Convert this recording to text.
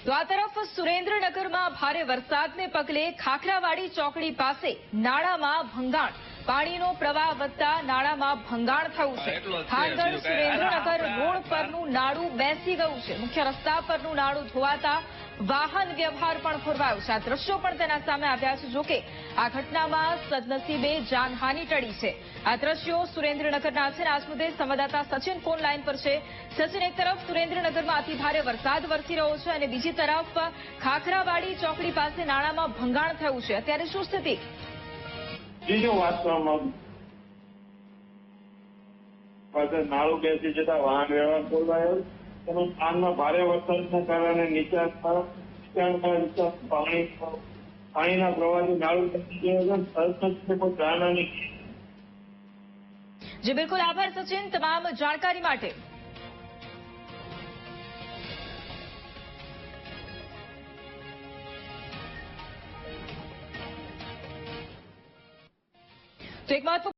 તો આ તરફ સુરેન્દ્રનગરમાં ભારે વરસાદને પગલે ખાખરાવાડી ચોકડી પાસે નાળામાં ભંગાણ, પાણીનો પ્રવાહ વધતા નાળામાં ભંગાણ થયું છે। હાંગળ સુરેન્દ્રનગર રોડ પરનું નાળું બેસી ગયું છે। મુખ્ય રસ્તા પરનું નાળું ધોવાતા વાહન વ્યવહાર પણ ખોરવાયો છે। આ દ્રશ્યો પણ તેના સામે આવ્યા છે। જોકે આ ઘટનામાં સદનસીબે જાનહાનિ ટળી છે। આ દ્રશ્યો સુરેન્દ્રનગરના છે। આજ મુદ્દે સંવાદદાતા સચિન ફોન લાઈન પર છે। સચિન, એક તરફ સુરેન્દ્રનગરમાં અતિ ભારે વરસાદ વરસી રહ્યો છે અને બીજી તરફ ખાખરાવાડી ચોકડી પાસે નાળામાં ભંગાણ થયું છે। અત્યારે શું સ્થિતિ? બીજો વાત કરવામાં નાળું બેસી જતા વાહન વ્યવહાર ખોરવાયો તેમજ આનમાં ભારે વરસાદના કારણે પાણીના પ્રવાહથી નાળું બેસી ગયું છે। કોઈ જાનહાનિ જી બિલકુલ, આભાર સચિન તમામ જાણકારી માટે। તો એક મહત્વ